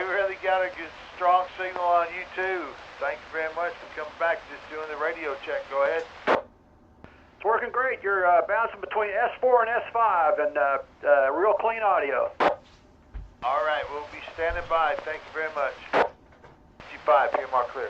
really got a good, strong signal on you too. Thank you very much for coming back. Just doing the radio check. Go ahead. It's working great. You're bouncing between S4 and S5 and real clean audio. All right, we'll be standing by. Thank you very much. G5, PMR clear.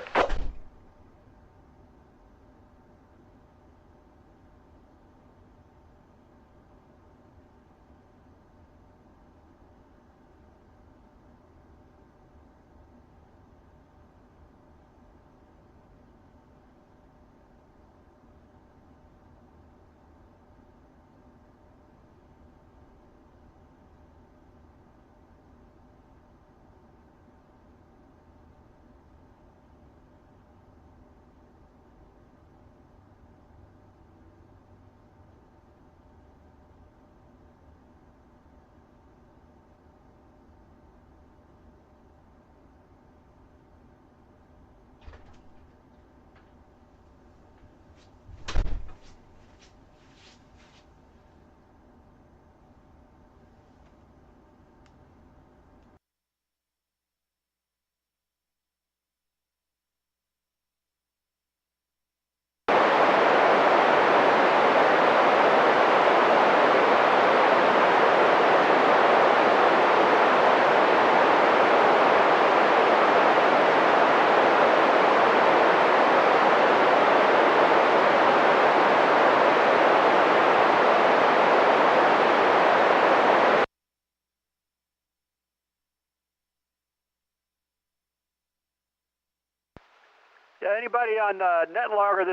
Anybody on NetLogger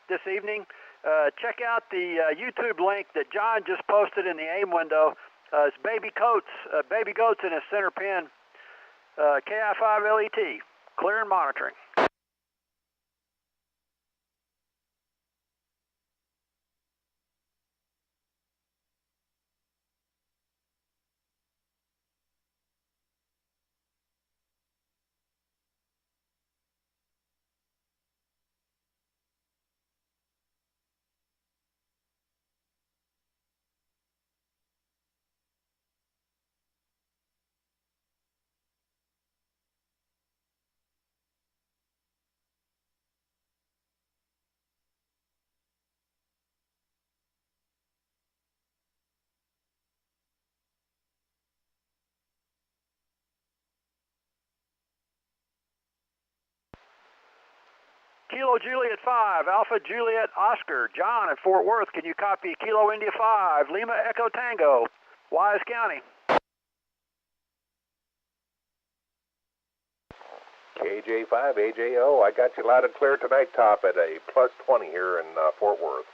this evening, check out the YouTube link that John just posted in the AIM window. It's baby goats in his center pin, KI5LET, clear and monitoring. Kilo Juliet 5, Alpha Juliet Oscar, John at Fort Worth. Can you copy Kilo India 5, Lima Echo Tango, Wise County? KJ5, AJO, I got you loud and clear tonight, top at a +20 here in Fort Worth.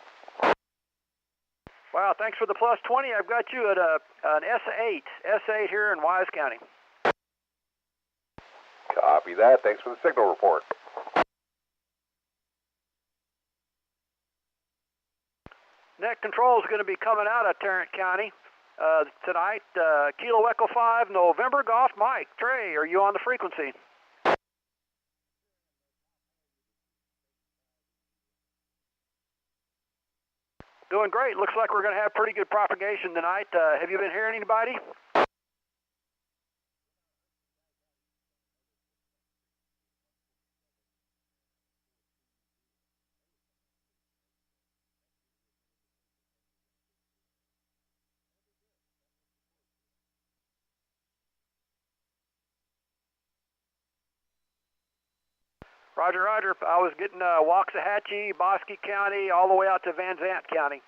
Wow, thanks for the +20. I've got you at an S8 here in Wise County. Copy that. Thanks for the signal report. Net control is going to be coming out of Tarrant County tonight. Kilo Echo 5, November Golf Mike. Trey, are you on the frequency? Doing great. Looks like we're going to have pretty good propagation tonight. Have you been hearing anybody? Roger, roger. I was getting Waxahachie, Bosque County, all the way out to Van Zant County.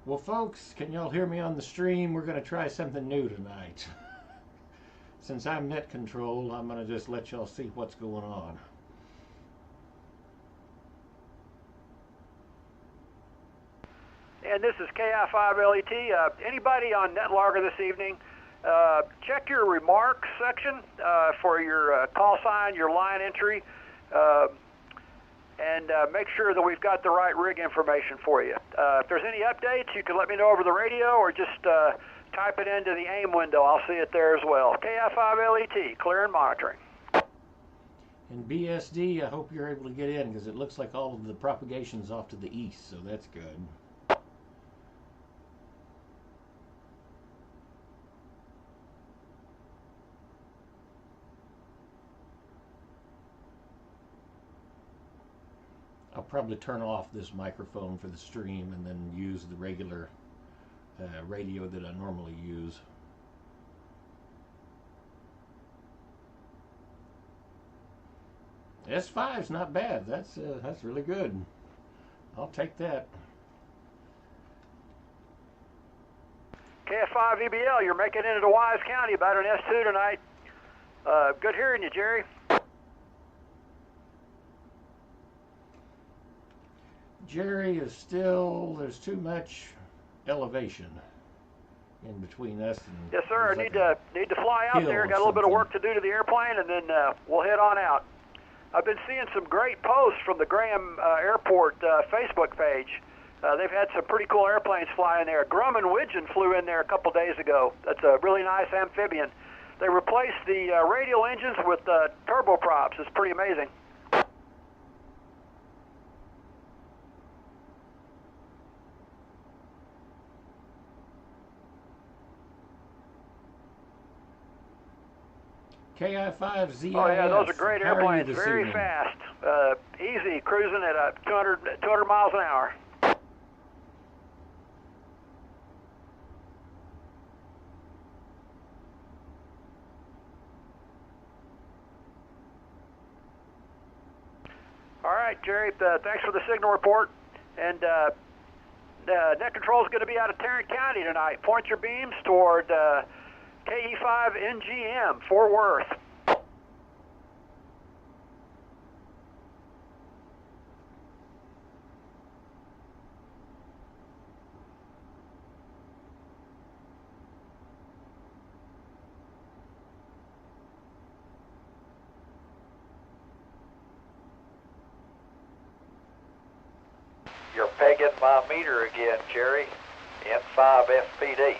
Well, folks, can y'all hear me on the stream? We're going to try something new tonight. Since I'm net control, I'm going to just let y'all see what's going on. And this is KI5LET. Anybody on NetLogger this evening, check your remarks section for your call sign, your line entry. and make sure that we've got the right rig information for you. If there's any updates, you can let me know over the radio or just type it into the AIM window. I'll see it there as well. KI5LET, clear and monitoring. And BSD, I hope you're able to get in because it looks like all of the propagation's off to the east, so that's good. I'll probably turn off this microphone for the stream and then use the regular radio that I normally use. S5's not bad. That's really good. I'll take that. KF5 EBL, you're making it into Wise County about an S2 tonight. Good hearing you, Jerry. Jerry is still, there's too much elevation in between us and... Yes, sir. I need to fly out there. Got a little bit of work to do to the airplane, and then we'll head on out. I've been seeing some great posts from the Graham Airport Facebook page. They've had some pretty cool airplanes flying there. Grumman Widgeon flew in there a couple days ago. That's a really nice amphibian. They replaced the radial engines with turboprops. It's pretty amazing. KI5ZIF. Oh yeah, those are great airplanes. Very fast, easy, cruising at 200 miles an hour. All right, Jerry. Thanks for the signal report. And net control is going to be out of Tarrant County tonight. Point your beams toward KE5 NGM, Fort Worth. You're pegging my meter again, Jerry. N5 FPD.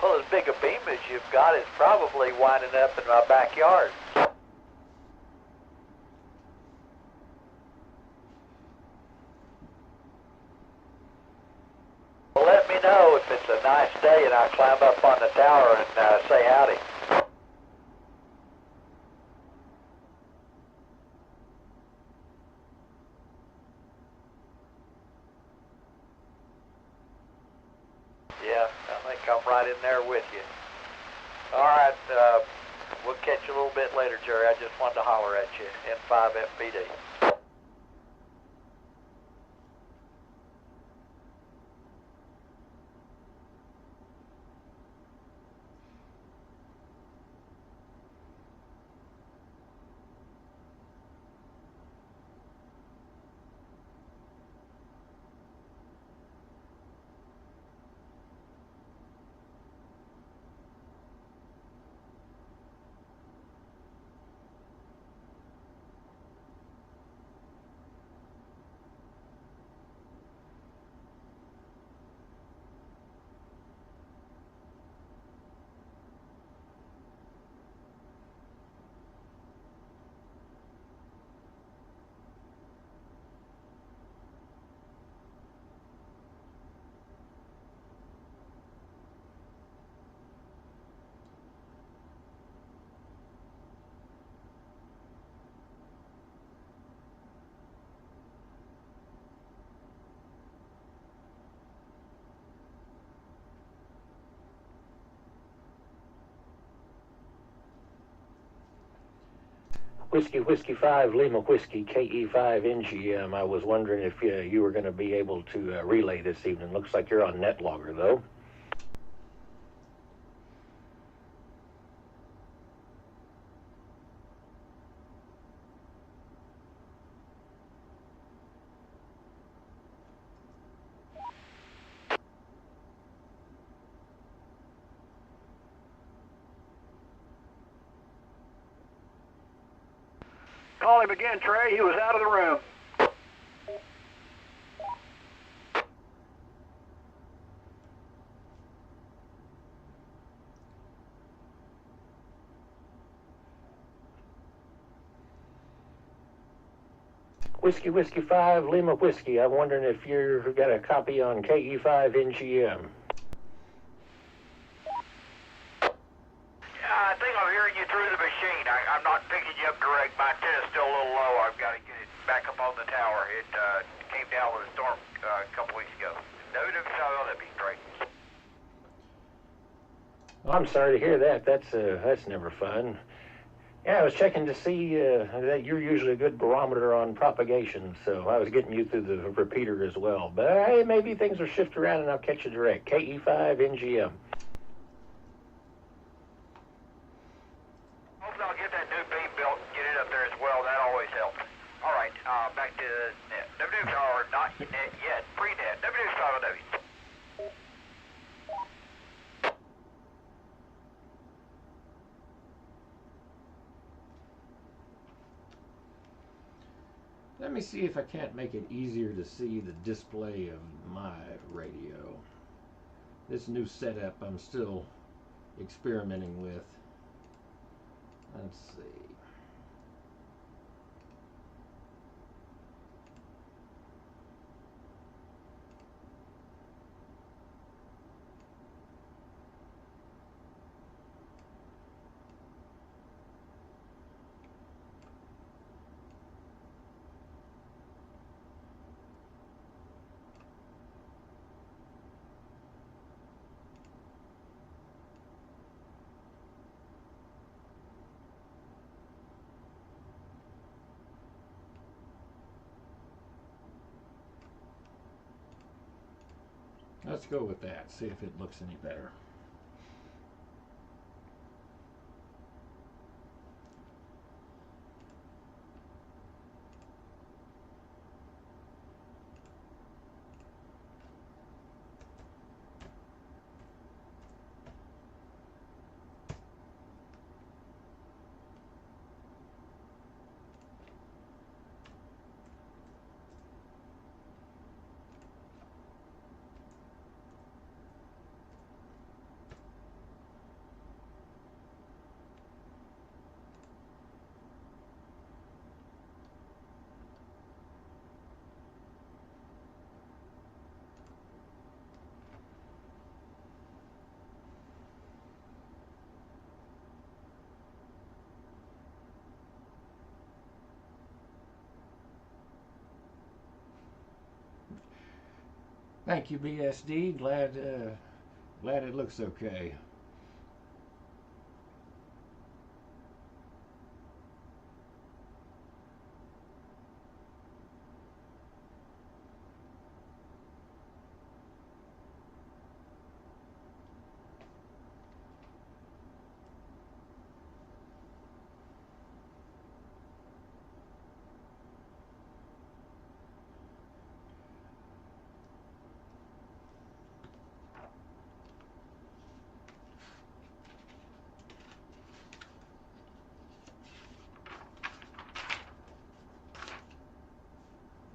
Well, as big a beam as you've got is probably winding up in my backyard. Well, let me know if it's a nice day and I climb up on the tower and say howdy. Yeah, I think I'm right in there with you. All right, we'll catch you a little bit later, Jerry. I just wanted to holler at you. N5 FPD. Whiskey 5, Lima Whiskey, KE5 NGM. I was wondering if you were going to be able to relay this evening. Looks like you're on NetLogger, though. call him again, Trey. He was out of the room. Whiskey 5, Lima Whiskey. I'm wondering if you've got a copy on KE5 NGM. I think I'm hearing you through the machine. I'm not picking you up direct. My antenna's still a little low. I've got to get it back up on the tower. It came down with a storm a couple weeks ago. No, that'd be great. Well, I'm sorry to hear that. That's never fun. Yeah, I was checking to see that you're usually a good barometer on propagation, so I was getting you through the repeater as well. But hey, maybe things will shift around and I'll catch you direct. KE5 NGM. Hopefully I'll get that new beam built and get it up there as well. That always helps. All right, back to net. W or not net yet. Pre-net. W5W. Let me see if I can't make it easier to see the display of my radio. This new setup I'm still experimenting with. Let's see. Let's go with that, see if it looks any better. Thank you, BSD. Glad it looks okay.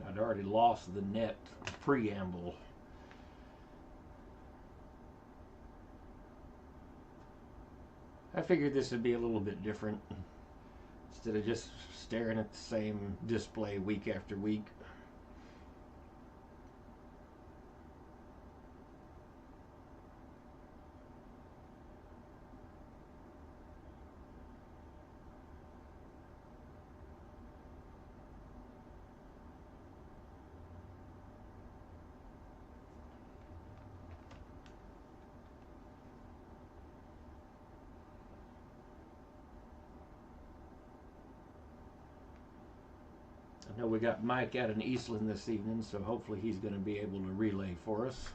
I'd already lost the net preamble. I figured this would be a little bit different instead of just staring at the same display week after week. I know we got Mike out in Eastland this evening, so hopefully he's going to be able to relay for us.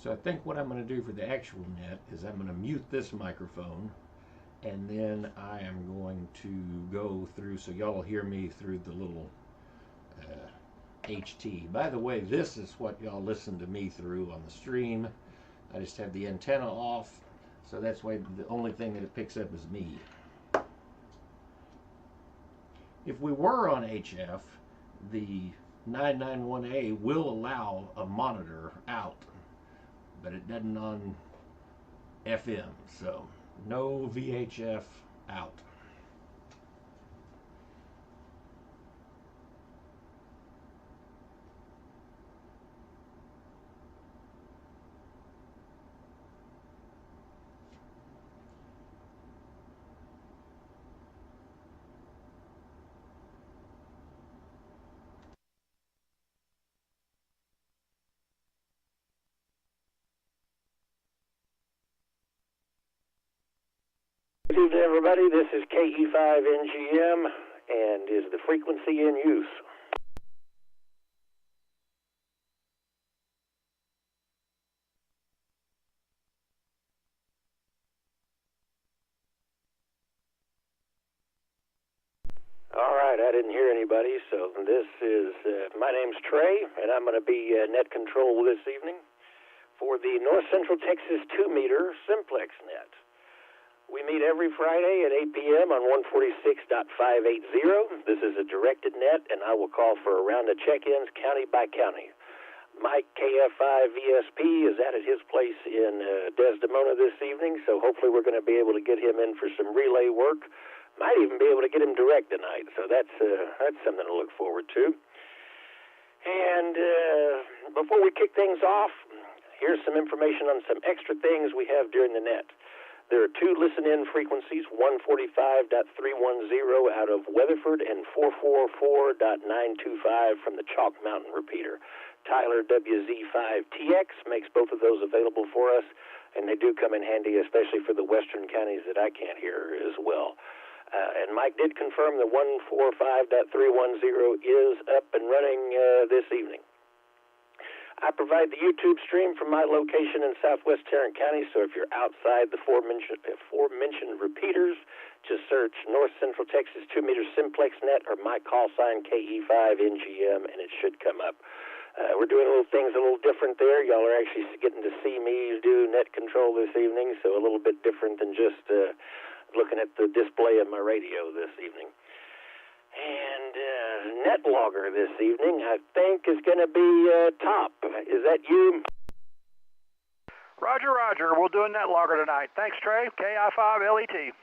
So I think what I'm going to do for the actual net is I'm going to mute this microphone, and then I am going to go through, so y'all will hear me through the little HT. By the way, this is what y'all listen to me through on the stream. I just have the antenna off, so that's why the only thing that it picks up is me. If we were on HF, the 991A will allow a monitor out, but it doesn't on FM, so no VHF out. Good evening, everybody. This is KE5NGM, and is the frequency in use? All right, I didn't hear anybody, so this is, my name's Trey, and I'm going to be net control this evening for the North Central Texas 2-meter Simplex net. We meet every Friday at 8 p.m. on 146.580. This is a directed net, and I will call for a round of check-ins county by county. Mike KF5VSP is out at his place in Desdemona this evening, so hopefully we're going to be able to get him in for some relay work. Might even be able to get him direct tonight, so that's something to look forward to. And before we kick things off, here's some information on some extra things we have during the net. There are two listen-in frequencies, 145.310 out of Weatherford and 444.925 from the Chalk Mountain repeater. Tyler WZ5TX makes both of those available for us, and they do come in handy, especially for the western counties that I can't hear as well. And Mike did confirm the 145.310 is up and running this evening. I provide the YouTube stream from my location in southwest Tarrant County, so if you're outside the aforementioned repeaters, just search North Central Texas 2-meter Simplex net or my call sign KE5NGM, and it should come up. We're doing things a little different there. Y'all are actually getting to see me do net control this evening, so a little bit different than just looking at the display of my radio this evening. And net logger this evening, I think, is going to be Top. Is that you? Roger, Roger. We'll do a net logger tonight. Thanks, Trey. KI5LET.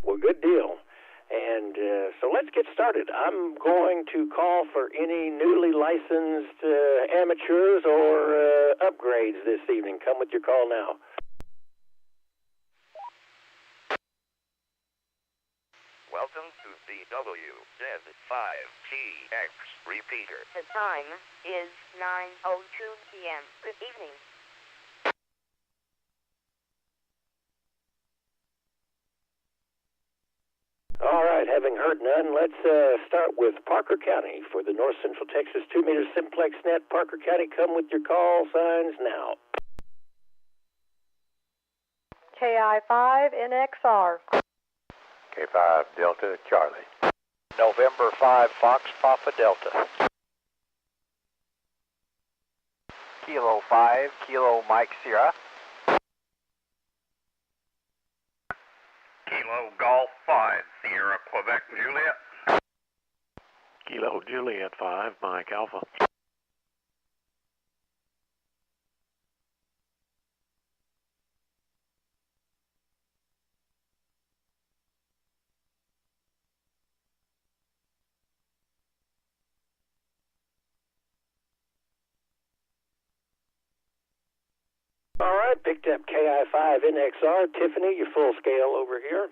Well, good deal. And so let's get started. I'm going to call for any newly licensed amateurs or upgrades this evening. Come with your call now. Welcome to the WZ5TX repeater. The time is 9:02 p.m. Good evening. All right, having heard none, let's start with Parker County for the North Central Texas 2-meter Simplex net. Parker County, come with your call signs now. KI5NXR. K5 Delta Charlie. November 5 Fox Papa Delta. Kilo 5 Kilo Mike Sierra. Kilo Golf 5 Sierra Quebec Juliet. Kilo Juliet 5 Mike Alpha. All right, picked up KI5NXR. Tiffany, your full scale over here.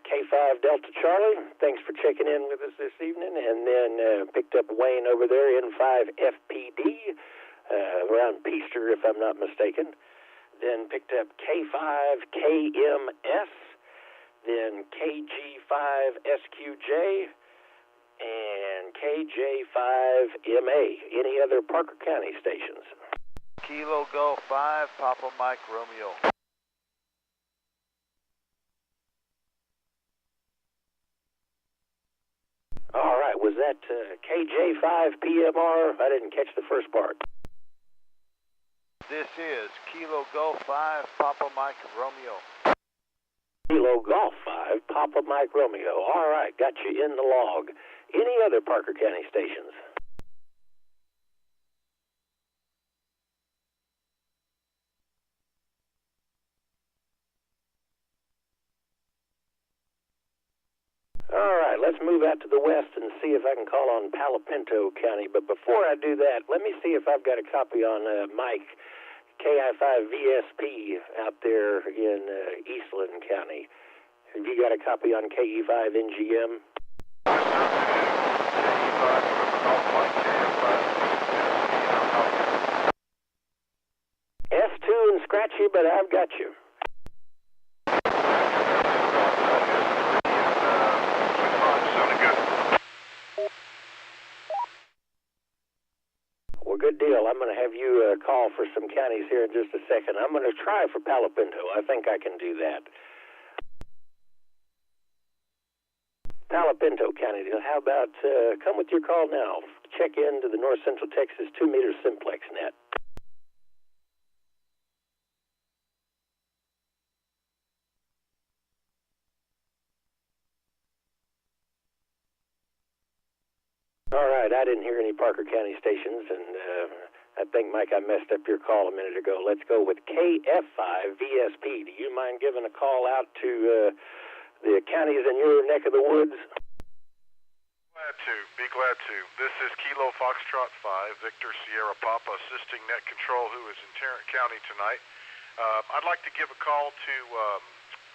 K5 Delta Charlie, thanks for checking in with us this evening. And then picked up Wayne over there, N5 FPD, around Peaster, if I'm not mistaken. Then picked up K5 KMS, then KG5 SQJ, and KJ5MA. Any other Parker County stations? Kilo Golf 5, Papa Mike Romeo. All right, was that KJ5 PMR? I didn't catch the first part. This is Kilo Golf 5, Papa Mike Romeo. Kilo Golf 5, Papa Mike Romeo. All right, got you in the log. Any other Parker County stations? All right, let's move out to the west and see if I can call on Palo Pinto County. But before I do that, let me see if I've got a copy on Mike KI5 VSP out there in Eastland County. Have you got a copy on KE5 NGM? F2 and scratchy, but I've got you. Well, good deal. I'm going to have you call for some counties here in just a second. I'm going to try for Palo Pinto. I think I can do that. Palo Pinto County, how about come with your call now? Check in to the North Central Texas 2-meter Simplex net. All right, I didn't hear any Parker County stations, and I think, Mike, I messed up your call a minute ago. Let's go with KF5 VSP. Do you mind giving a call out to the counties in your neck of the woods? Be glad to. This is Kilo Foxtrot 5, Victor Sierra Papa, assisting Net Control, who is in Tarrant County tonight. I'd like to give a call to,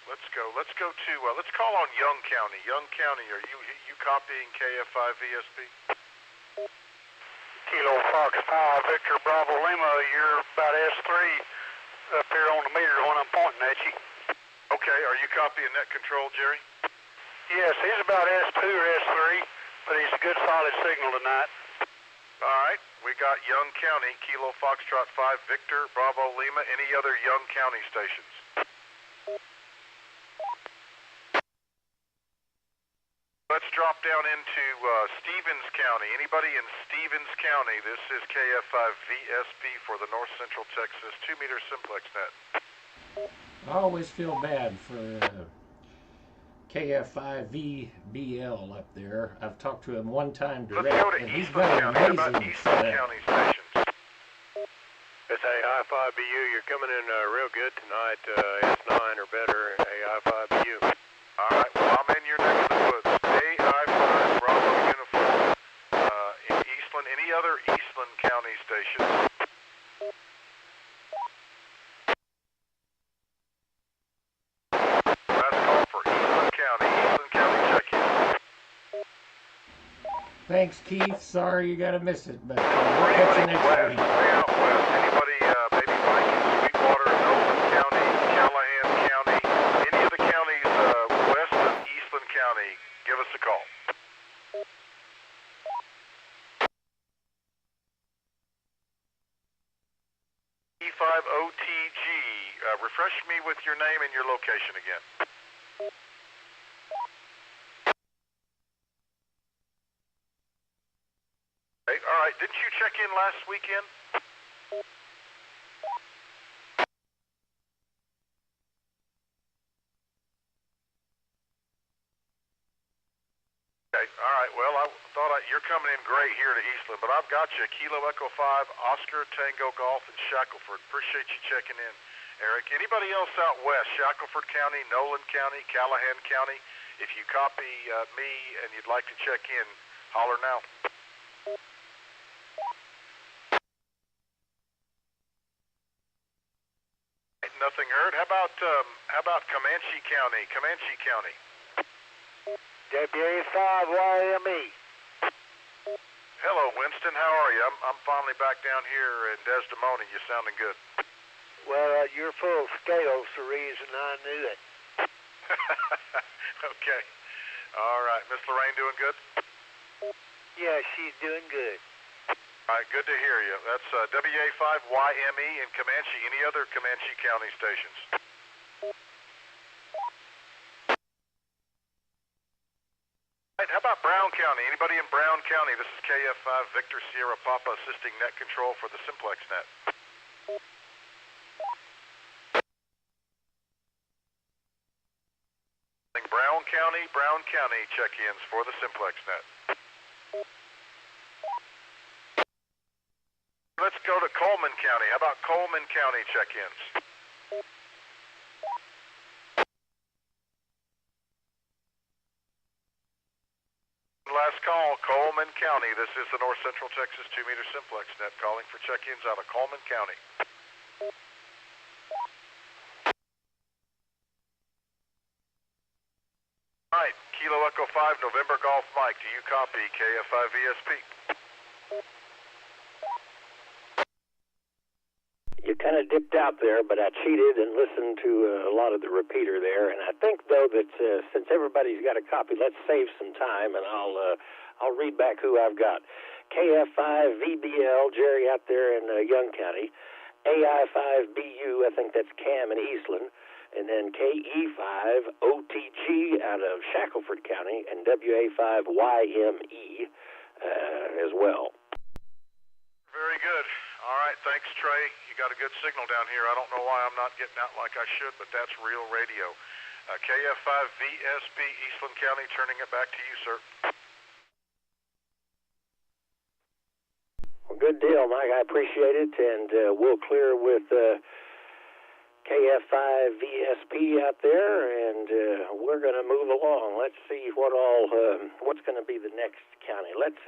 let's call on Young County. Young County, are you copying KF5 VSP? Kilo Fox 5, Victor Bravo Lima, you're about S3 up here on the meter when I'm pointing at you. Okay, are you copying Net Control, Jerry? Yes, he's about S2 or S3, but he's a good solid signal tonight. All right, we got Young County, Kilo Foxtrot 5, Victor Bravo Lima. Any other Young County stations? Let's drop down into Stevens County. Anybody in Stevens County? This is KF5 VSP for the North Central Texas 2-meter Simplex net. I always feel bad for KF5 VBL up there. I've talked to him one time direct, and he's got an amazing setup. It's AI5BU. You're coming in real good tonight. S9 or better, AI5BU. All right, well, I'm in your neck of the woods. AI5 Bravo Uniform in Eastland. Any other Eastland County stations? Last call for Eastland County. Eastland County, check in. Thanks, Keith. Sorry you got to miss it, but we'll catch you next week. Way out west. Anybody, maybe Mike in Sweetwater, Nolan County, Callahan County, any of the counties west of Eastland County, give us a call. E5OTG, refresh me with your name and your location again. Okay, all right, didn't you check in last weekend? Okay, all right, well, I thought you're coming in great here to Eastland, but I've got you, Kilo Echo 5, Oscar, Tango Golf, and Shackleford. Appreciate you checking in, Eric. Anybody else out west, Shackleford County, Nolan County, Callahan County? If you copy me and you'd like to check in, holler now. Nothing heard. How about Comanche County? Comanche County. WA5YME. Hello, Winston. How are you? I'm finally back down here in Desdemona. You're sounding good. Well, you're full of scales, the reason I knew it. Okay. All right. Miss Lorraine doing good? Yeah, she's doing good. All right, good to hear you. That's WA5YME in Comanche. Any other Comanche County stations? All right, how about Brown County? Anybody in Brown County? This is KF5 Victor Sierra Papa assisting net control for the Simplex net. Brown County check-ins for the Simplex net. Let's go to Coleman County. How about Coleman County check-ins? Last call, Coleman County. This is the North Central Texas 2-meter Simplex net calling for check-ins out of Coleman County. All right, Kilo Echo 5, November Golf Mike. Do you copy KF5 ESP? You kind of dipped out there, but I cheated and listened to a lot of the repeater there. And I think, though, that since everybody's got a copy, let's save some time, and I'll read back who I've got. KF5 VBL, Jerry out there in Young County. AI5BU, I think that's Cam in Eastland. And then KE5 OTG out of Shackelford County, and WA5YME as well. Very good. All right, thanks, Trey. You got a good signal down here. I don't know why I'm not getting out like I should, but that's real radio. KF5 VSP, Eastland County, turning it back to you, sir. Well, good deal, Mike. I appreciate it, and we'll clear with KF5 VSP out there, and we're going to move along. Let's see what's going to be the next county. Let's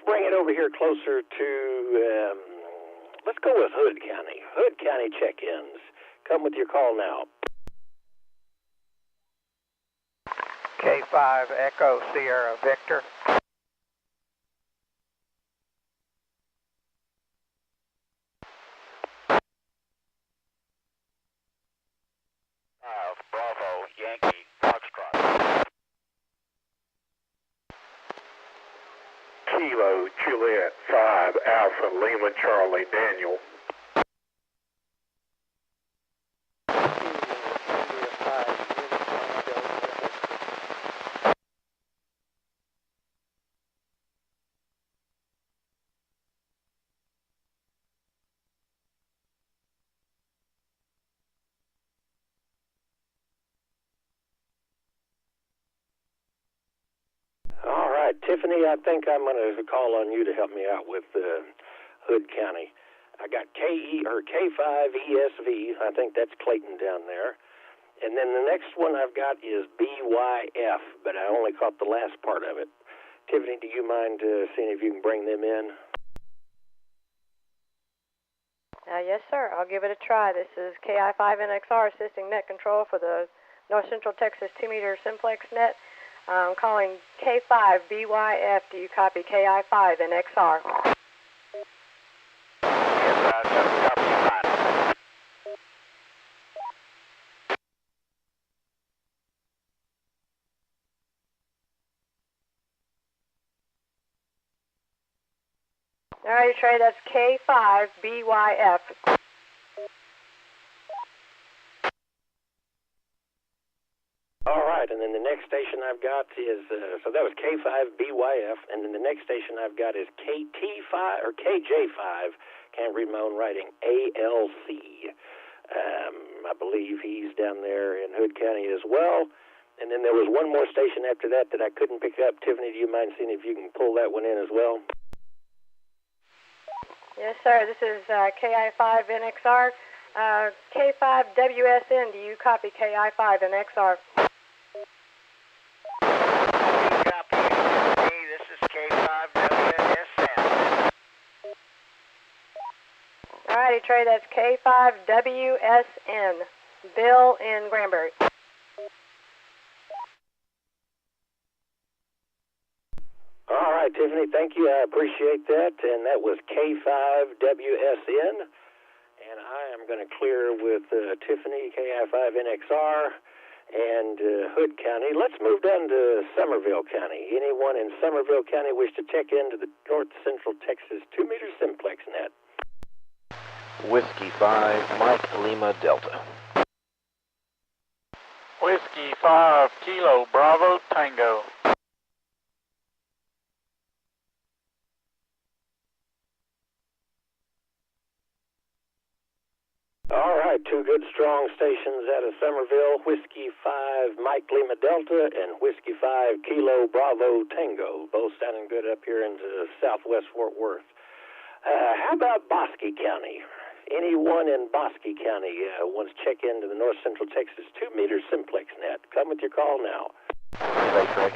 bring it over here closer to, let's go with Hood County. Hood County check-ins. Come with your call now. K5 Echo Sierra Victor. Bravo Yankee Foxtrot. Kilo Juliet 5 Alpha Lima Charlie Daniel. Tiffany, I think I'm going to call on you to help me out with Hood County. I got K5 ESV. I think that's Clayton down there. And then the next one I've got is BYF, but I only caught the last part of it. Tiffany, do you mind seeing if you can bring them in? Yes, sir. I'll give it a try. This is KI5NXR assisting net control for the North Central Texas 2-meter Simplex net. I'm calling K5 BYF. Do you copy KI5NXR? Yes, I copy fine. All right, Trey, that's K5 BYF. All right, and then the next station I've got is, so that was K5BYF, and then the next station I've got is KT5, or KJ5, can't read my own writing, ALC. I believe he's down there in Hood County as well. And then there was one more station after that I couldn't pick up. Tiffany, do you mind seeing if you can pull that one in as well? Yes, sir. This is KI5NXR. K5WSN, do you copy KI5NXR? This is K5WSN. Alrighty, Trey, that's K5WSN. Bill in Granbury. All right, Tiffany, thank you. I appreciate that. And that was K5WSN. And I am going to clear with Tiffany, KI5NXR. and Hood County. Let's move down to Somerville County. Anyone in Somerville County wish to check into the North Central Texas 2-meter Simplex net? Whiskey 5, Mike Lima Delta. Whiskey 5, Kilo Bravo Tango. All right, two good strong stations out of Somerville, Whiskey 5 Mike Lima Delta and Whiskey 5 Kilo Bravo Tango, both sounding good up here into southwest Fort Worth. How about Bosque County? Anyone in Bosque County wants to check into the North Central Texas 2-meter Simplex net? Come with your call now. Hey, Craig.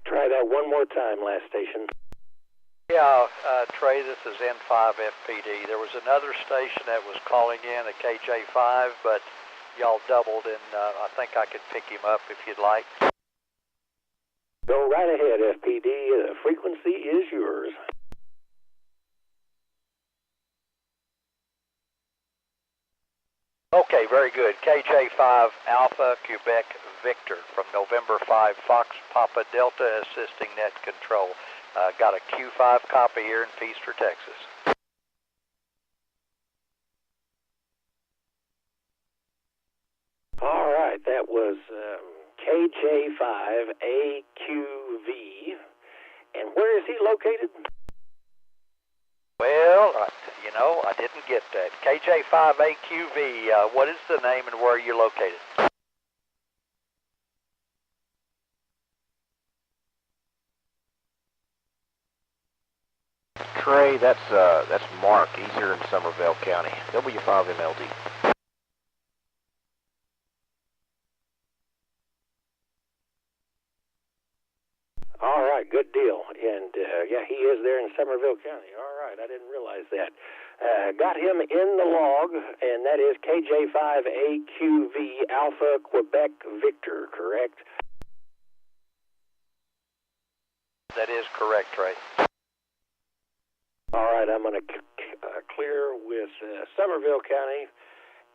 Try that one more time, last station. Yeah, Trey, this is N5 FPD. There was another station that was calling in, a KJ5, but y'all doubled, and I think I could pick him up if you'd like. Go right ahead, FPD. The frequency is yours. Okay, very good. KJ5 Alpha Quebec Victor from November 5 Fox Papa Delta assisting net control. Got a Q5 copy here in Feaster, Texas. All right, that was KJ5AQV. And where is he located? Well, you know, I didn't get that. KJ5AQV, what is the name and where are you located? Trey, that's Mark. He's here in Somerville County. W5MLD. All right, good deal. And, yeah, he is there in Somerville County. All right, I didn't realize that. Got him in the log, and that is KJ5AQV Alpha Quebec Victor, correct? That is correct, Trey. All right, I'm going to clear with Somerville County,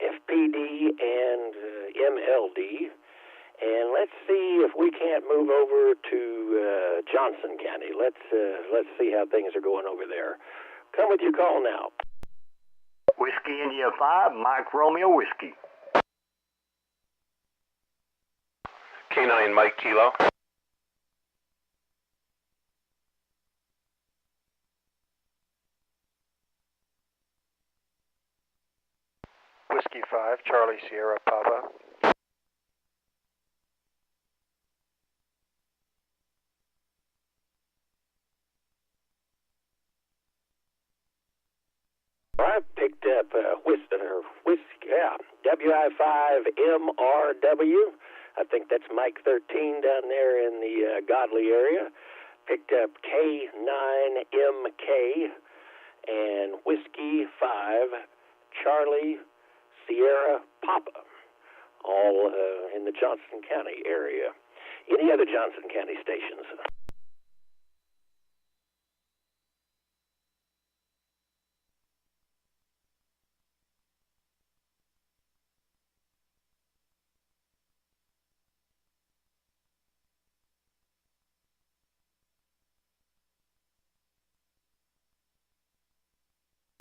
FPD, and MLD. And let's see if we can't move over to Johnson County. Let's see how things are going over there. Come with your call now. Whiskey India 5, Mike Romeo Whiskey. K9 Mike Kilo. Whiskey 5, Charlie Sierra Papa. I picked up WI5MRW. I think that's Mike 13 down there in the Godley area. Picked up K9MK and Whiskey 5 Charlie Sierra Papa, all in the Johnson County area. Any other Johnson County stations?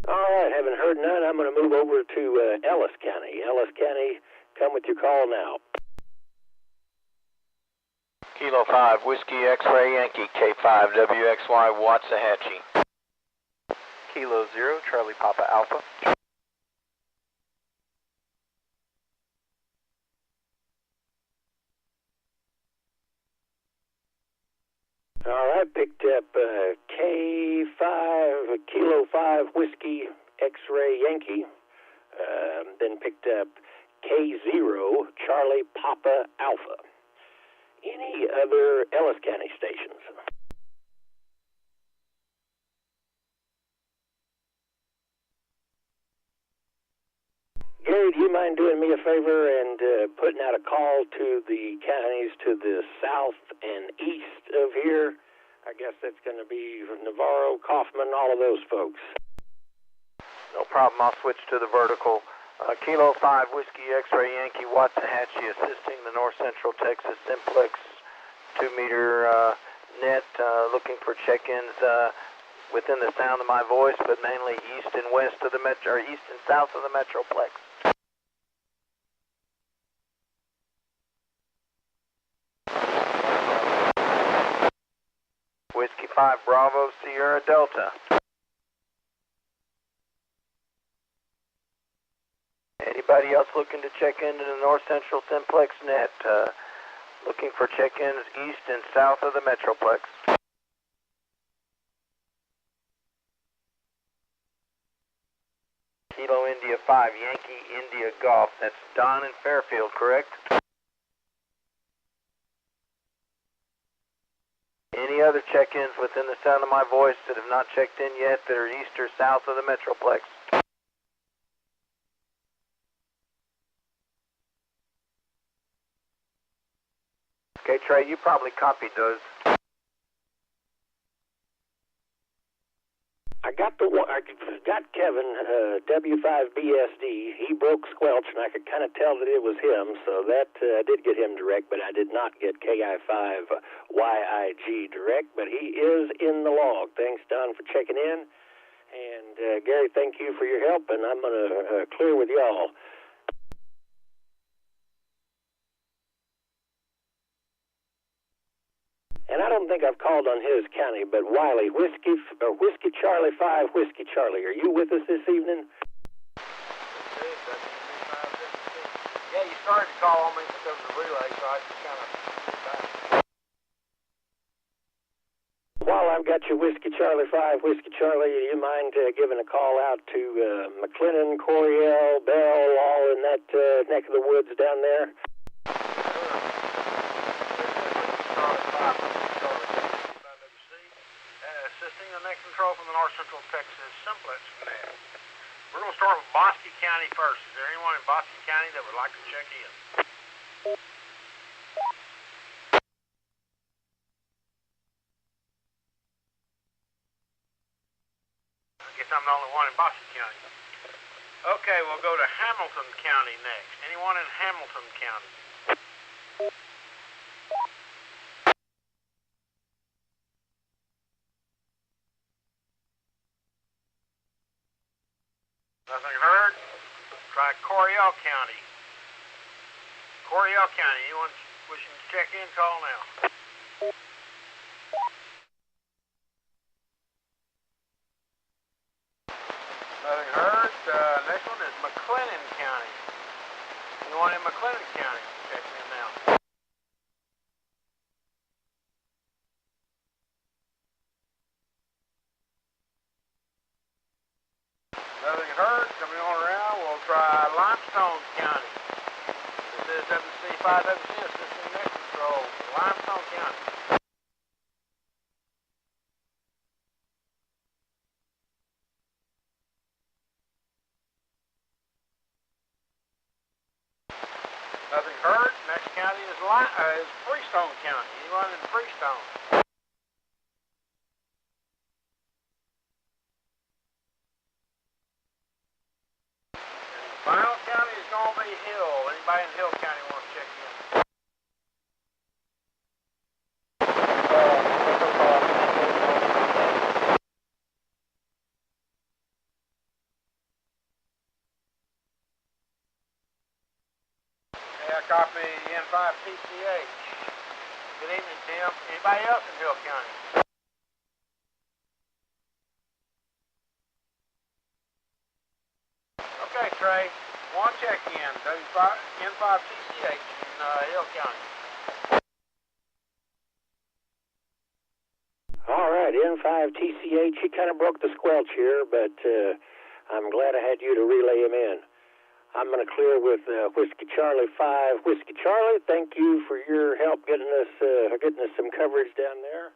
All right, haven't heard none. I'm going to move over to Ellis County. Ellis County, come with your call now. Kilo 5, Whiskey X-Ray Yankee, K5 WXY Waxahachie. Kilo 0, Charlie Papa Alpha. All right, picked up K5, Kilo 5 Whiskey X-Ray Yankee. Then picked up K0 Charlie Papa Alpha. Any other Ellis County stations? Gary, do you mind doing me a favor and putting out a call to the counties to the south and east of here? I guess that's going to be Navarro, Kaufman, all of those folks. No problem, I'll switch to the vertical. Kilo 5, Whiskey X-Ray Yankee, Waxahachie, assisting the North Central Texas Simplex 2-meter net, looking for check-ins within the sound of my voice, but mainly east and west of the metro, or east and south of the Metroplex. Whiskey 5, Bravo, Sierra Delta. Anybody else looking to check into the North Central Simplex net? Looking for check-ins east and south of the Metroplex. Kilo India 5, Yankee India Golf. That's Don in Fairfield, correct? Any other check-ins within the sound of my voice that have not checked in yet that are east or south of the Metroplex? Okay, Trey, you probably copied those. I got Kevin, W5BSD. He broke squelch, and I could kind of tell that it was him, so that I did get him direct, but I did not get KI5YIG direct, but he is in the log. Thanks, Don, for checking in. And Gary, thank you for your help, and I'm going to clear with y'all. And I don't think I've called on his county, but Wiley, Whiskey Charlie 5, Whiskey Charlie, are you with us this evening? Yeah, you started to call on me, but there was a relay, so I just kind of sit back. While I've got you, Whiskey Charlie 5, Whiskey Charlie, do you mind giving a call out to McLennan, Coryell, Bell, all in that neck of the woods down there? Assisting the net control from the North Central Texas Simplex net. We're going to start with Bosque County first. Is there anyone in Bosque County that would like to check in? I guess I'm the only one in Bosque County. Okay, we'll go to Hamilton County next. Anyone in Hamilton County? Nothing heard? Try Coryell County. Coryell County, anyone wishing to check in, call now. Nothing heard. Next one is McLennan County. Anyone in McLennan County, check in now. Nothing heard. Coming on around, we'll try Limestone County. This is WC5WC assisting net control. Limestone County. Nothing heard. Next county is Freestone County. Anyone in Freestone? Final county is going to be Hill. Anybody in Hill County want to check in? Yeah, copy N5TCH. Good evening, Tim. Anybody else in Hill County? Okay, Trey. One check-in, N5TCH in Hill County. All right, N5TCH, he kind of broke the squelch here, but I'm glad I had you to relay him in. I'm going to clear with Whiskey Charlie 5. Whiskey Charlie, thank you for your help getting us some coverage down there.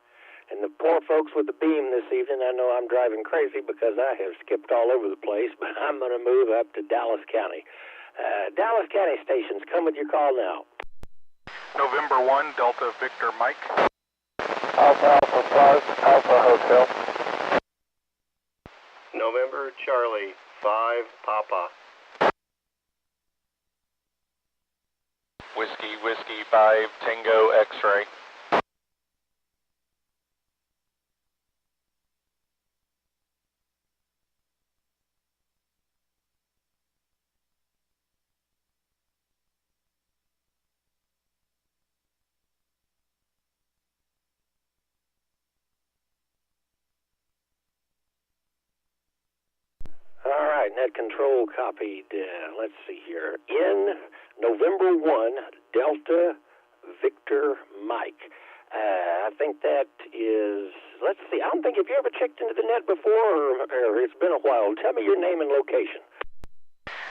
And the poor folks with the beam this evening, I know I'm driving crazy because I have skipped all over the place, but I'm going to move up to Dallas County. Dallas County stations, come with your call now. November 1, Delta Victor Mike. Alpha Alpha Plus, Alpha Hotel. November Charlie 5 Papa. Whiskey 5 Tango X-ray. All right, net control copied. Let's see here. In November 1, Delta Victor Mike. I think that is, let's see, I don't think, have you ever checked into the net before, or it's been a while? Tell me your name and location.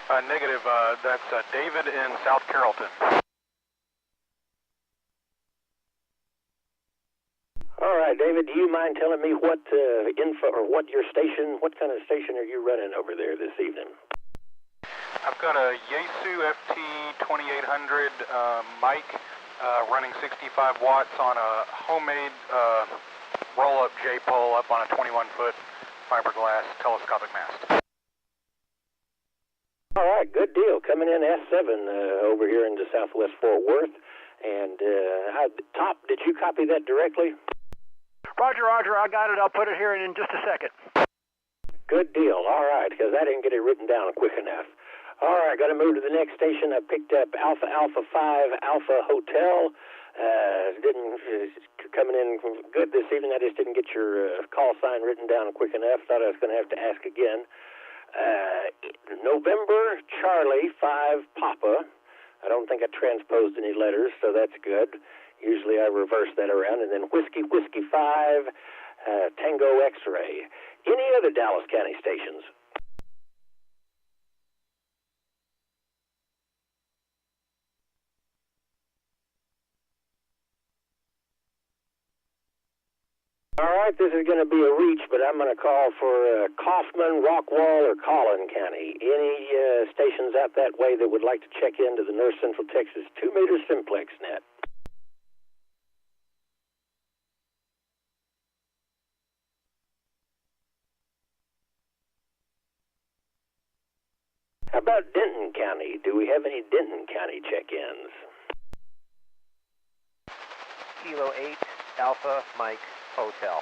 Negative, that's David in South Carrollton. All right, David, do you mind telling me what info, or what your station, what kind of station are you running over there this evening? I've got a Yaesu FT-991A mic running 65 watts on a homemade roll-up J-pole up on a 21-foot fiberglass telescopic mast. All right, good deal. Coming in S7 over here into Southwest Fort Worth. And Top, did you copy that directly? Roger, I got it. I'll put it here in just a second. Good deal. All right, because I didn't get it written down quick enough. All right, got to move to the next station. I picked up Alpha 5 Alpha Hotel. Coming in good this evening. I just didn't get your call sign written down quick enough. Thought I was going to have to ask again. November Charlie 5 Papa. I don't think I transposed any letters, so that's good. Usually I reverse that around. And then Whiskey 5 Tango X-ray. Any other Dallas County stations? All right, this is going to be a reach, but I'm going to call for Kaufman, Rockwall, or Collin County. Any stations out that way that would like to check into the North Central Texas 2-meter Simplex net? How about Denton County? Do we have any Denton County check-ins? Kilo 8 Alpha Mike Hotel.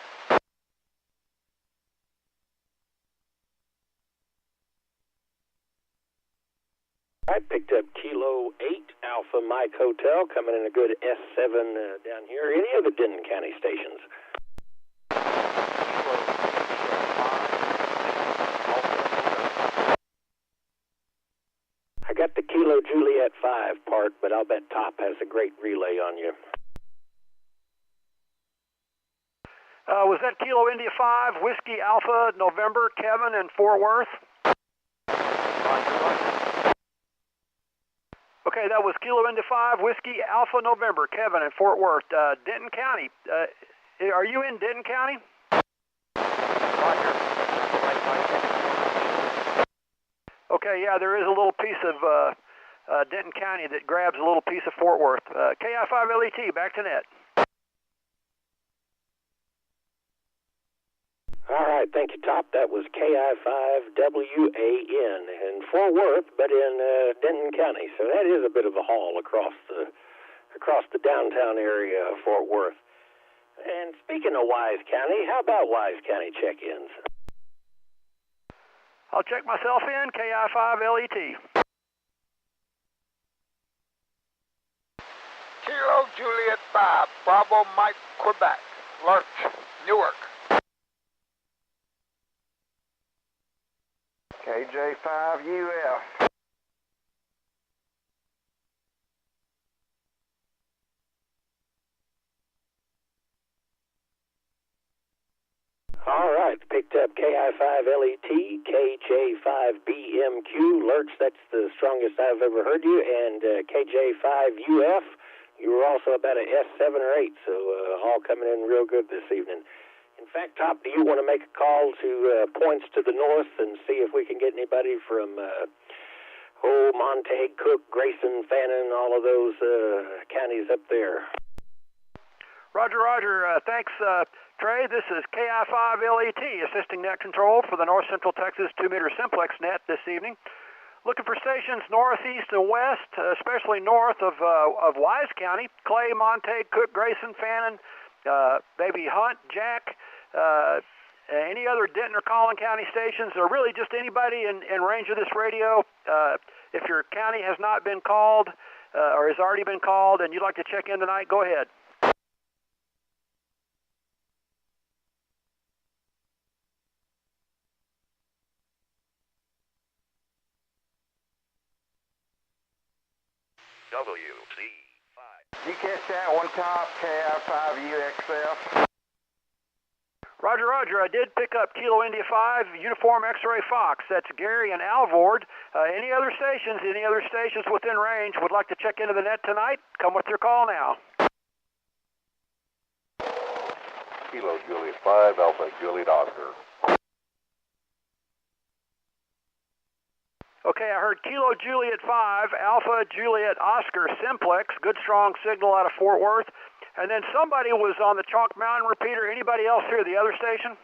I picked up Kilo 8 Alpha Mike Hotel, coming in a good S7 down here. Any other Denton County stations? I got the Kilo Juliet 5 part, but I'll bet Top has a great relay on you. Was that Kilo India 5, Whiskey Alpha, November, Kevin, and Fort Worth? Okay, that was Kilo India 5, Whiskey Alpha, November, Kevin, and Fort Worth. Denton County. Are you in Denton County? Okay, yeah, there is a little piece of Denton County that grabs a little piece of Fort Worth. KI5LET, back to net. All right, thank you, Top. That was KI5WAN in Fort Worth, but in Denton County. So that is a bit of a haul across the downtown area of Fort Worth. And speaking of Wise County, how about Wise County check-ins? I'll check myself in, KI5LET. Kilo Juliet 5, Bravo Mike, Quebec, Lurch, Newark. KJ5UF. All right, picked up KI5LET, KJ5BMQ, Lurch, that's the strongest I've ever heard you, and KJ5UF, you were also about a S7 or 8, so all coming in real good this evening. In fact, Top, do you want to make a call to points to the north and see if we can get anybody from Montague, Cook, Grayson, Fannin, all of those counties up there? Roger. Thanks. Trey. This is KI5LET, assisting net control for the North Central Texas 2-meter simplex net this evening. Looking for stations north, east, and west, especially north of Wise County. Clay, Montague, Cook, Grayson, Fannin, maybe Hunt, Jack, any other Denton or Collin County stations, or really just anybody in range of this radio. If your county has not been called or has already been called and you'd like to check in tonight, go ahead. Did you catch that one top, KI5UXF? Roger, Roger. I did pick up Kilo India 5, Uniform X-Ray Fox. That's Gary and Alvord. Any other stations within range would like to check into the net tonight? Come with your call now. Kilo Juliet 5, Alpha Juliet Oscar. Okay, I heard Kilo Juliet 5, Alpha Juliet Oscar Simplex. Good strong signal out of Fort Worth. And then somebody was on the Chalk Mountain repeater. Anybody else here, the other station?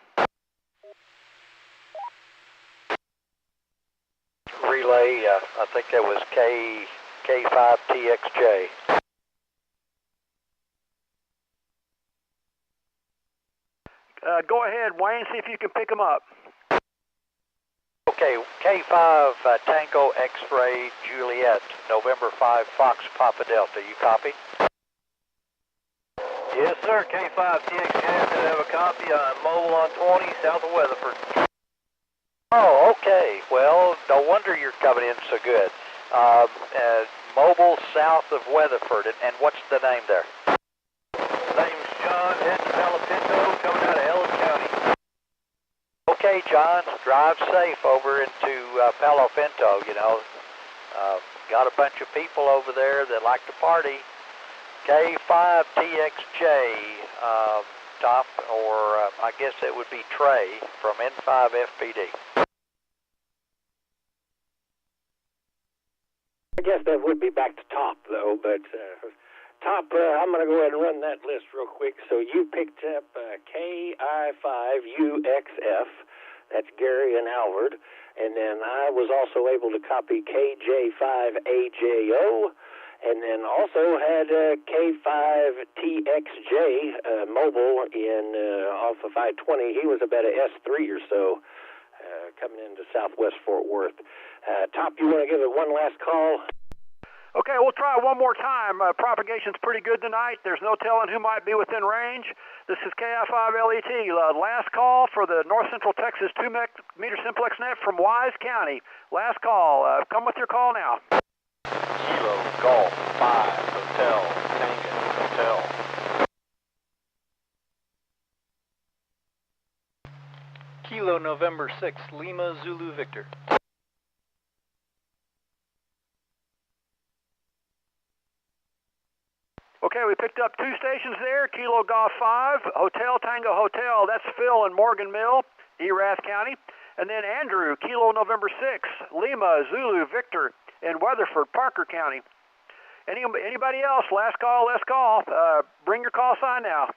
Relay, I think that was K5TXJ. Go ahead, Wayne, see if you can pick them up. Okay, K5 Tango X-Ray Juliet, November 5 Fox Papa Delta. You copy? Yes, sir. K5 TXJ, I have a copy. I'm mobile on 20 south of Weatherford. Oh, okay. Well, no wonder you're coming in so good. Mobile south of Weatherford, and what's the name there? Name's John, heading to Palo Pinto, coming out of Ellis County. Okay, John, drive safe over into Palo Pinto, you know. Got a bunch of people over there that like to party. K5TXJ, top, or I guess it would be Trey from N5FPD. I guess that would be back to top, though, but top, I'm going to go ahead and run that list real quick. So you picked up KI5UXF, that's Gary and Alvord, and then I was also able to copy KJ5AJO, and then also had K5TXJ mobile in off of I-20. He was about a S3 or so coming into southwest Fort Worth. Top, you want to give it one last call? Okay, we'll try one more time. Propagation's pretty good tonight. There's no telling who might be within range. This is KI5LET. Last call for the North Central Texas 2-meter simplex net from Wise County. Last call. Come with your call now. Kilo Golf 5 Hotel Tango Hotel. Kilo November 6 Lima Zulu Victor. Okay, we picked up two stations there. Kilo Golf 5, Hotel Tango Hotel. That's Phil in Morgan Mill, Erath County. And then Andrew, Kilo November 6, Lima Zulu Victor in Weatherford, Parker County. Anybody else? Last call, let's call. Bring your call sign now.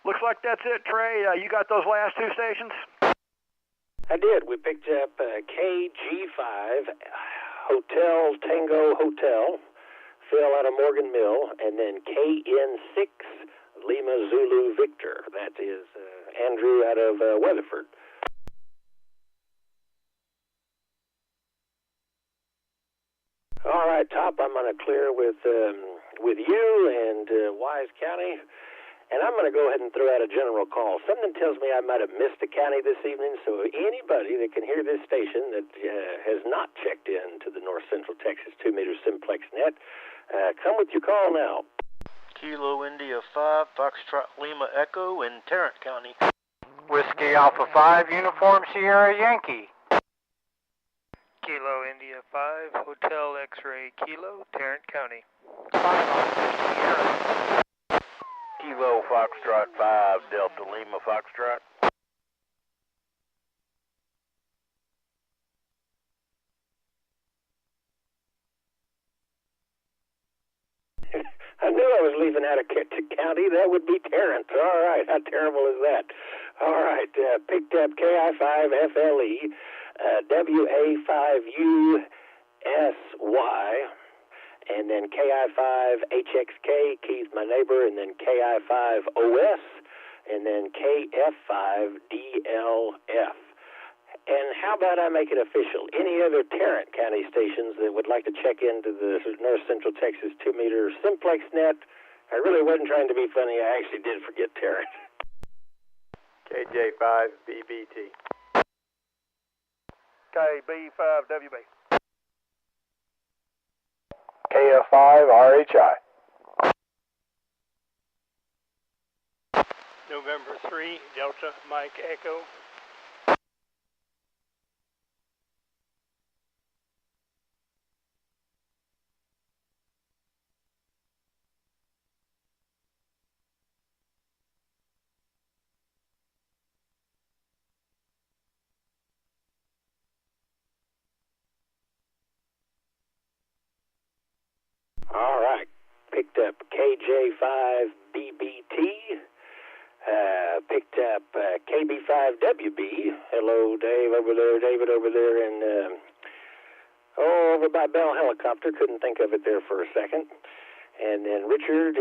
Looks like that's it, Trey. You got those last two stations? I did. We picked up KG5, Hotel Tango Hotel, Phil out of Morgan Mill, and then KN6, Lima Zulu Victor. That is Andrew out of Weatherford. All right, Top, I'm going to clear with you and Wise County. And I'm going to go ahead and throw out a general call. Something tells me I might have missed a county this evening, so anybody that can hear this station that has not checked in to the North Central Texas 2-meter simplex net, come with your call now. Kilo India 5 Foxtrot Lima Echo in Tarrant County. Whiskey Alpha 5 Uniform Sierra Yankee. Kilo India 5 Hotel X-Ray Kilo, Tarrant County. 5 on Sierra. Kilo Foxtrot 5 Delta Lima Foxtrot. I was leaving out of county, that would be Terrence. All right, how terrible is that? All right, picked up KI5FLE, WA5USY, and then KI5HXK, Keith, my neighbor, and then KI5OS, and then KF5DLF. And how about I make it official? Any other Tarrant County stations that would like to check into the North Central Texas 2-meter Simplex net? I really wasn't trying to be funny. I actually did forget Tarrant. KJ5BBT. KB5WB. KF5RHI. November 3, Delta Mike Echo. All right. Picked up KJ5BBT. Picked up KB5WB. Hello, Dave over there, David over there, and over by Bell Helicopter. Couldn't think of it there for a second. And then Richard,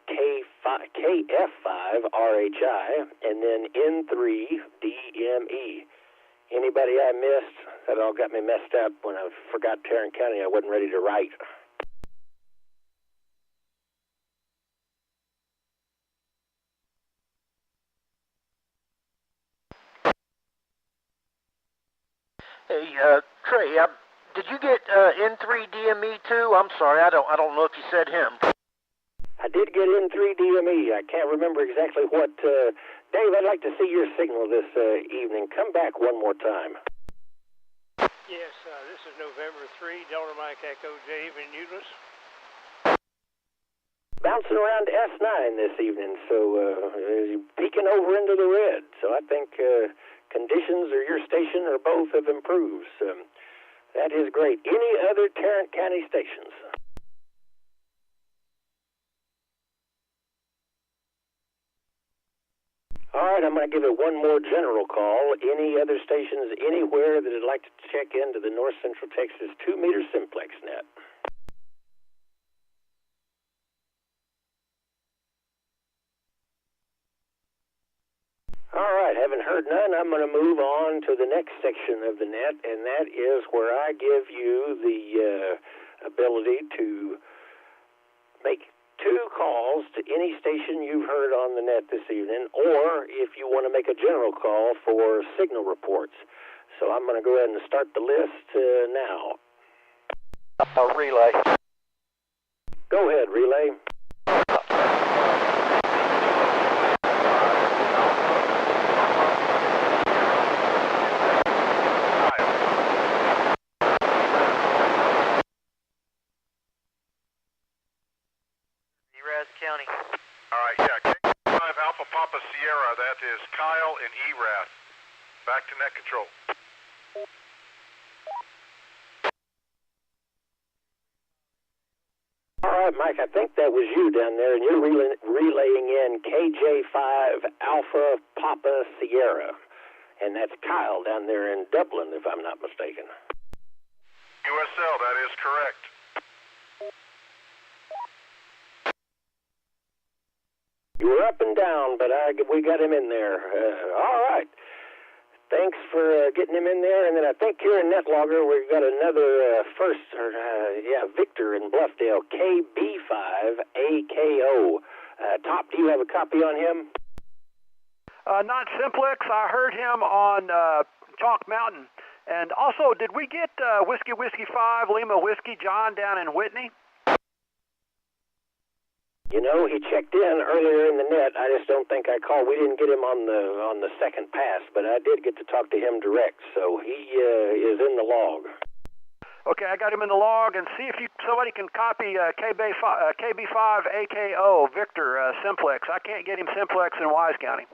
KF5RHI, and then N3DME. Anybody I missed? That all got me messed up when I forgot Tarrant County. I wasn't ready to write. Hey, Trey, did you get N3DME too? I'm sorry, I don't know if you said him. I did get N3DME. I can't remember exactly what. Dave, I'd like to see your signal this evening. Come back one more time. Yes, this is November 3, Delta Mike Echo, Dave in Euless. Bouncing around S9 this evening, so peeking over into the red. So I think conditions or your station or both have improved. So that is great. Any other Tarrant County stations? All right, I'm going to give it one more general call. Any other stations anywhere that would like to check into the North Central Texas 2-meter Simplex net? All right, haven't heard none. I'm going to move on to the next section of the net, and that is where I give you the ability to make 2 calls to any station you've heard on the net this evening, or if you want to make a general call for signal reports. So I'm going to go ahead and start the list now. Relay. Go ahead, Relay. County. All right, yeah, K5 Alpha Papa Sierra, that is Kyle in ERAS. Back to net control. All right, Mike, I think that was you down there, and you're relaying in KJ5 Alpha Papa Sierra. And that's Kyle down there in Dublin, if I'm not mistaken. USL, that is correct. You were up and down, but we got him in there. All right. Thanks for getting him in there. And then I think here in NetLogger we've got another Victor in Bluffdale, KB5AKO. Top, do you have a copy on him? Not Simplex. I heard him on Chalk Mountain. And also, did we get Whiskey 5 Lima Whiskey John down in Whitney? You know, he checked in earlier in the net. I just don't think I called. We didn't get him on the second pass, but I did get to talk to him direct, so he is in the log. Okay, I got him in the log, and see if somebody can copy KB5AKO Victor Simplex. I can't get him Simplex in Wise County.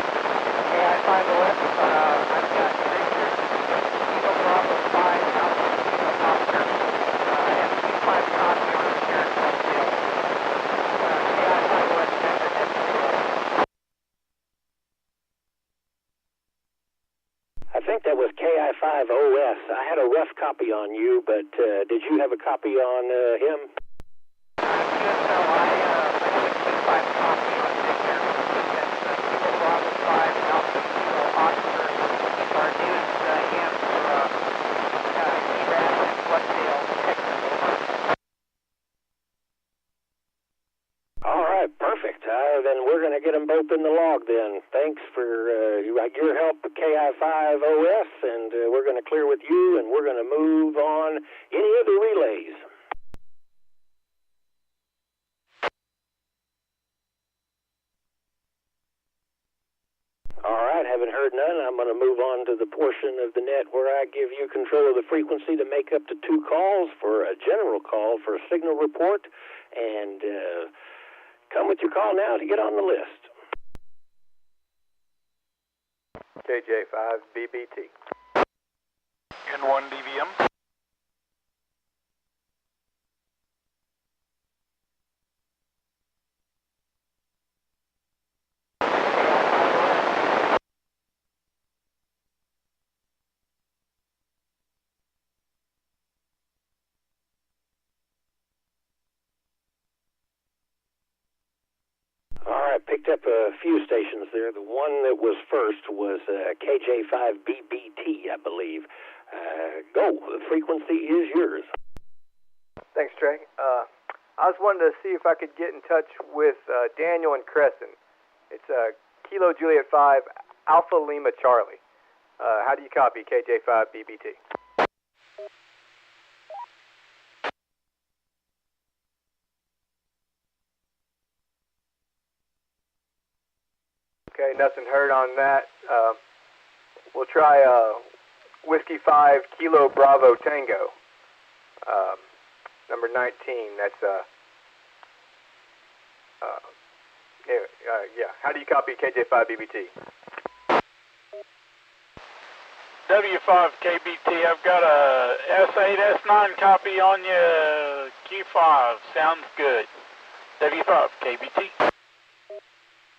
KI5OS, I've got Victor, Kilo Bravo 5, Alpha Kilo Oscar, and 5 copy on the Tarrant Bluffdale. rough copy on you, but did you have a copy on him? I have a Key 5 copy on Victor. That's Kilo Bravo 5, Alpha Kilo Oscar. Our newest amp for Mirage and Floodtail, Texas. All right, perfect. Then we're going to get them both in the log then. Thanks for your help with KI5OS, and we're going to clear with you, and we're going to move on any other relays. All right, haven't heard none. I'm going to move on to the portion of the net where I give you control of the frequency to make up to 2 calls for a general call for a signal report, and come with your call now to get on the list. KJ5 BBT. N1 DVM. All right, picked up a few stations there. The one that was first was KJ5BBT, I believe. Go. The frequency is yours. Thanks, Trey. I was wanting to see if I could get in touch with Daniel and Crescent. It's Kilo Juliet 5, Alpha Lima Charlie. How do you copy KJ5 BBT? Okay, nothing heard on that. We'll try Whiskey 5 Kilo Bravo Tango. Number 19, that's yeah. How do you copy KJ5 BBT? W5KBT, I've got a S8, S9 copy on you, Q5, sounds good. W5KBT.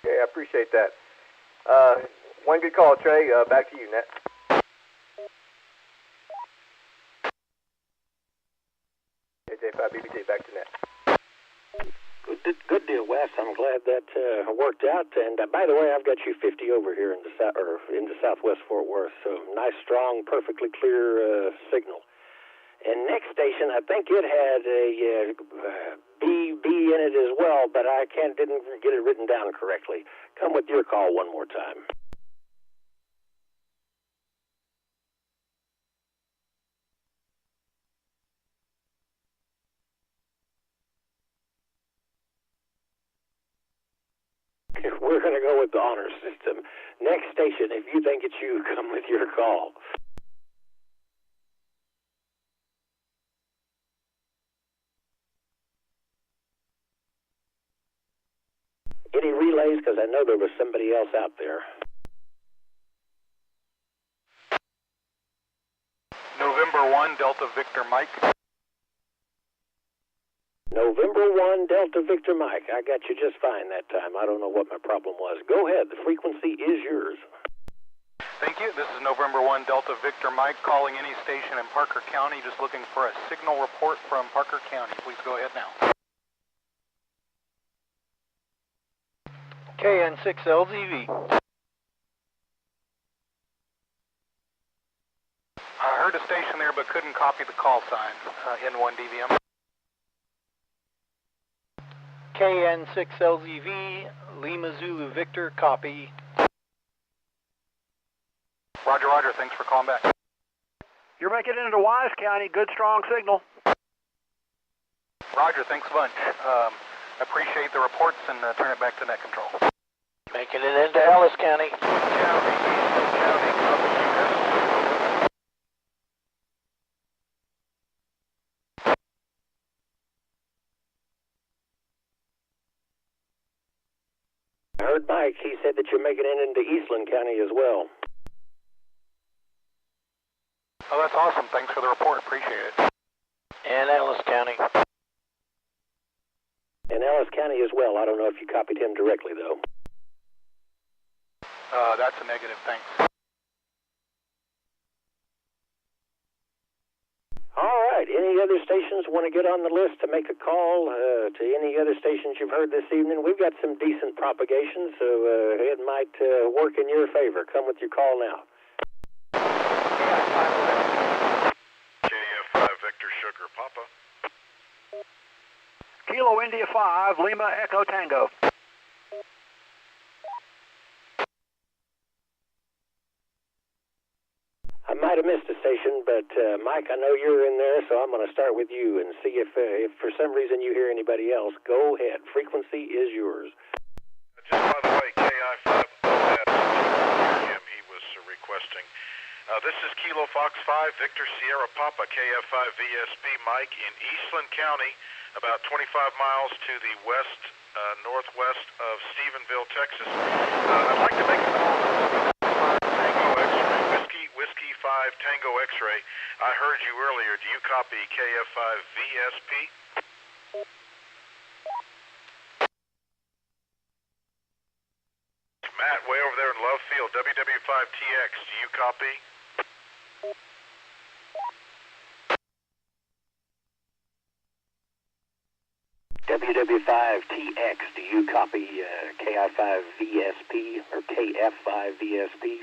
Okay, I appreciate that. One good call, Trey. Back to you, Net. KJ5 BBT, back to Net. Good deal, Wes. I'm glad that worked out. And by the way, I've got you 50 over here into Southwest Fort Worth. So nice, strong, perfectly clear signal. And next station, I think it had a BB in it as well, but I didn't get it written down correctly. Come with your call one more time. We're going to go with the honor system. Next station, if you think it's you, come with your call. Any relays? Because I know there was somebody else out there. November 1, Delta Victor Mike. November 1, Delta Victor Mike. I got you just fine that time. I don't know what my problem was. Go ahead. The frequency is yours. Thank you. This is November 1, Delta Victor Mike, calling any station in Parker County, just looking for a signal report from Parker County. Please go ahead now. KN6LZV. I heard a station there but couldn't copy the call sign. N1 DVM. KN6LZV, Lima Zulu Victor, copy. Roger, roger. Thanks for calling back. You're making it into Wise County. Good, strong signal. Roger, thanks a bunch. Appreciate the reports and turn it back to net control. Making it into Ellis County. I heard Mike. He said that you're making it into Eastland County as well. Oh, that's awesome. Thanks for the report. Appreciate it. And Ellis County. And Ellis County as well. I don't know if you copied him directly, though. That's a negative. Thanks. right. Any other stations want to get on the list to make a call to any other stations you've heard this evening? We've got some decent propagation, so it might work in your favor. Come with your call now. KF5 Victor Sugar Papa. Kilo India 5, Lima Echo Tango. I might have missed a station, but Mike, I know you're in there, so I'm going to start with you and see if for some reason you hear anybody else. Go ahead. Frequency is yours. Just by the way, KI5, he was requesting. This is Kilo Fox 5, Victor Sierra Papa, KF5 VSP Mike in Eastland County, about 25 miles to the west, northwest of Stephenville, Texas. I'd like to make a call to Tango X-Ray, Whiskey 5 Tango X-Ray. I heard you earlier. Do you copy KF5 VSP? Matt, way over there in Love Field, WW5TX, do you copy? WW5TX, do you copy KI5VSP or KF5VSP?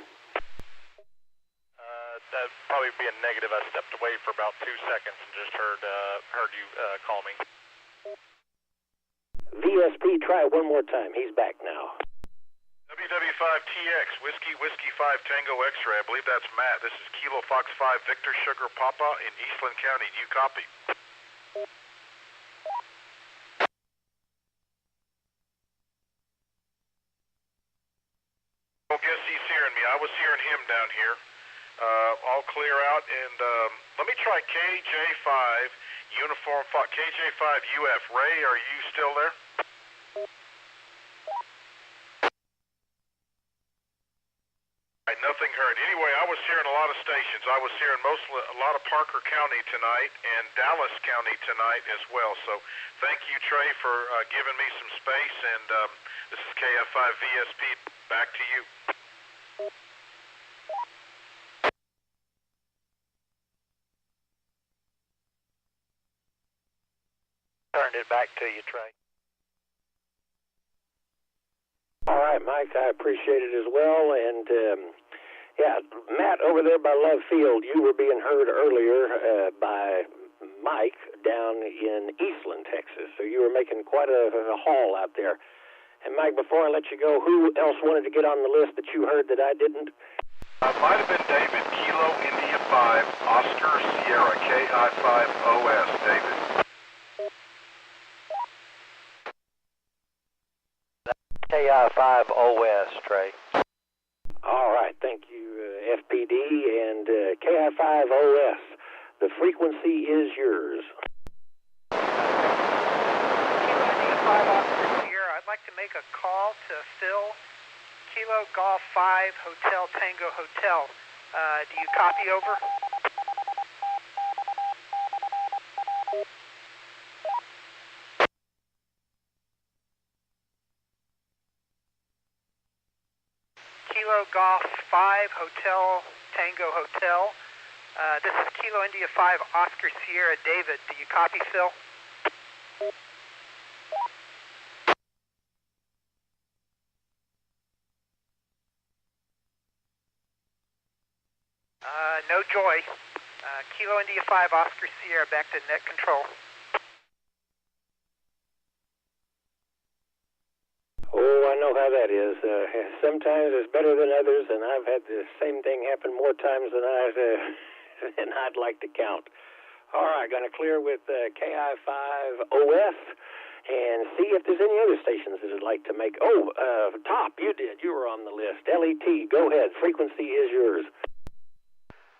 That'd probably be a negative. I stepped away for about 2 seconds and just heard you call me. VSP, try it one more time. He's back now. WW5TX, Whiskey 5 Tango X-Ray. I believe that's Matt. This is Kilo Fox 5 Victor Sugar Papa in Eastland County. Do you copy? Well, guess he's hearing me. I was hearing him down here. All clear out, and let me try KJ5 Uniform KJ5 UF. Ray, are you still there? Nothing heard. Anyway, I was hearing a lot of stations. I was hearing a lot of Parker County tonight and Dallas County tonight as well. So thank you, Trey, for giving me some space. And this is KF5 VSP. Back to you. Turned it back to you, Trey. All right, Mike, I appreciate it as well. And, yeah, Matt, over there by Love Field, you were being heard earlier by Mike down in Eastland, Texas. So you were making quite a haul out there. And, Mike, before I let you go, who else wanted to get on the list that you heard that I didn't? Might have been David, Kilo India 5, Oscar Sierra, KI5OS, David. KI5OS, Trey. All right, thank you, FPD, and KI5OS. The frequency is yours. Kilo India 5 Oscar Sierra. I'd like to make a call to Phil, Kilo Golf 5 Hotel Tango Hotel. Do you copy over? Kilo Golf 5 Hotel Tango Hotel. This is Kilo India 5 Oscar Sierra David. Do you copy, Phil? No joy. Kilo India 5 Oscar Sierra back to net control. Oh, I know how that is. Sometimes it's better than others, and I've had the same thing happen more times than I'd like to count. All right, going to clear with KI5OS and see if there's any other stations that would like to make. Oh, Top, you did. You were on the list. LET, go ahead. Frequency is yours.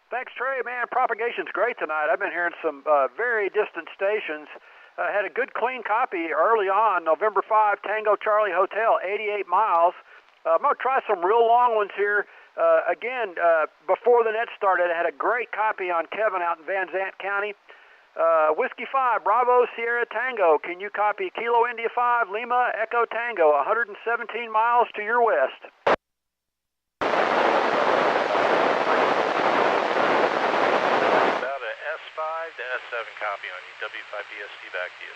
Thanks, Trey. Man, propagation's great tonight. I've been hearing some very distant stations. Had a good clean copy early on, November 5, Tango Charlie Hotel, 88 miles. I'm going to try some real long ones here. Again, before the net started, I had a great copy on Kevin out in Van Zant County. Whiskey 5, Bravo Sierra Tango. Can you copy Kilo India 5, Lima Echo Tango, 117 miles to your west? About a S5 to S7 copy on you. W5BSD back to you.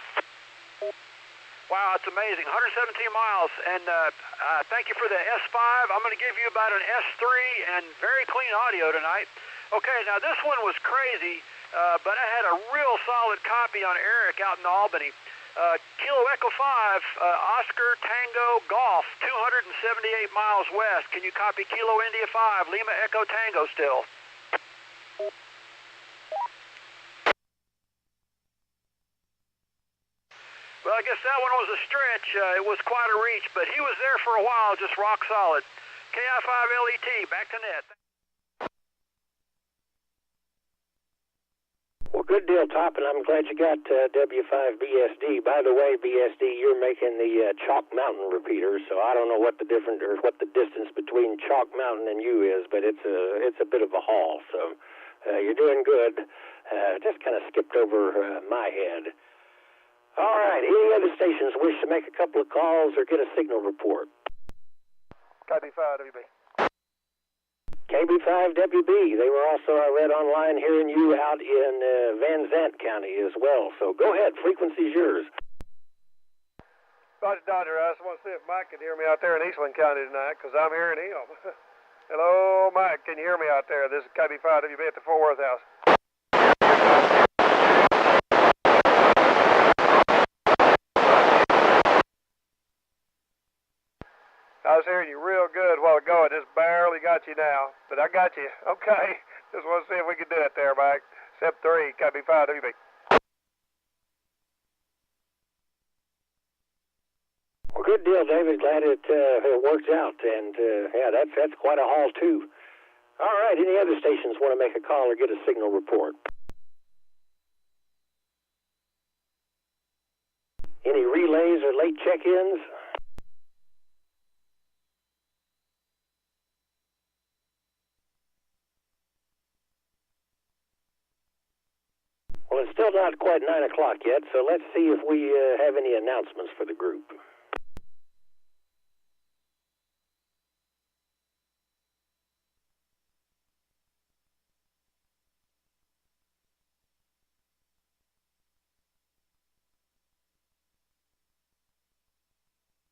Wow, it's amazing. 117 miles, and thank you for the S5. I'm going to give you about an S3 and very clean audio tonight. Okay, now this one was crazy, but I had a real solid copy on Eric out in Albany. Kilo Echo 5, Oscar Tango Golf, 278 miles west. Can you copy Kilo India 5, Lima Echo Tango still? Well, I guess that one was a stretch. It was quite a reach, but he was there for a while, just rock solid. KI5LET, back to net. Well, good deal, Top, and I'm glad you got W5BSD. By the way, BSD, you're making the Chalk Mountain repeater, so I don't know what the difference or what the distance between Chalk Mountain and you is, but it's a bit of a haul. So you're doing good. Just kind of skipped over my head. All right, any other stations wish to make a couple of calls or get a signal report? KB5WB. KB5WB. They were also, I read online, hearing you out in Van Zant County as well. So go ahead, frequency's yours. Roger, Dodger. I just want to see if Mike can hear me out there in Eastland County tonight, because I'm hearing him. Hello, Mike. Can you hear me out there? This is KB5WB at the Fort Worth house. I was hearing you real good a while ago. I just barely got you now, but I got you. Okay. Just want to see if we can do it there, Mike. Step 3, KB5WB. Well, good deal, David. Glad it worked out, and yeah, that's quite a haul too. All right. Any other stations want to make a call or get a signal report? Any relays or late check-ins? Well, it's still not quite 9 o'clock yet, so let's see if we have any announcements for the group.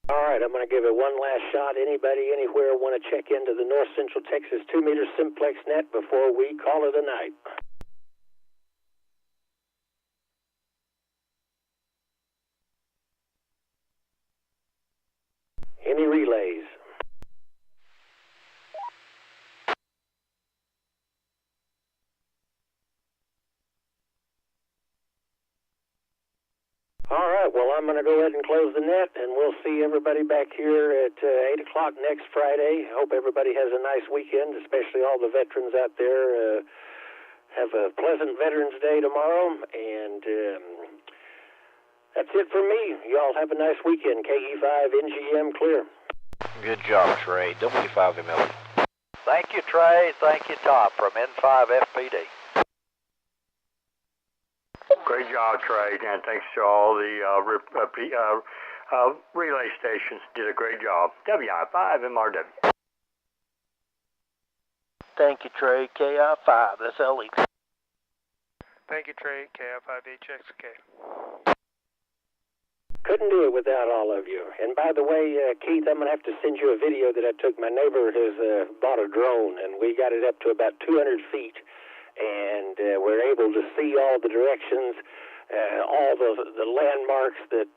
All right, I'm going to give it one last shot. Anybody, anywhere want to check into the North Central Texas 2-meter Simplex net before we call it a night? Any relays? All right, well, I'm going to go ahead and close the net, and we'll see everybody back here at 8 o'clock next Friday. Hope everybody has a nice weekend, especially all the veterans out there. Have a pleasant Veterans Day tomorrow, and that's it for me. Y'all have a nice weekend. KE5NGM clear. Good job, Trey. W5ML. Thank you, Trey. Thank you, Top, from N5FPD. Great job, Trey, and thanks to all the relay stations. Did a great job. WI5MRW. Thank you, Trey. KI5, that's LE. Thank you, Trey. KI5HXK. Couldn't do it without all of you. And by the way, Keith, I'm going to have to send you a video that I took. My neighbor has bought a drone, and we got it up to about 200 feet. And we're able to see all the directions, all the landmarks that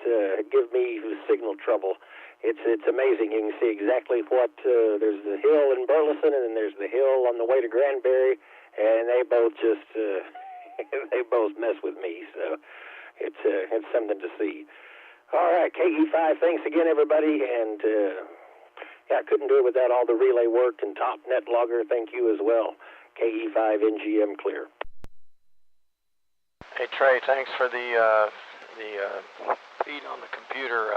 give me signal trouble. It's amazing. You can see exactly what, there's the hill in Burleson, and then there's the hill on the way to Granbury, and they both just, they both mess with me, so it's something to see. All right, KE5, thanks again, everybody, and yeah, I couldn't do it without all the relay work, and Top Net Logger, thank you as well. KE5NGM clear. Hey, Trey, thanks for the feed on the computer.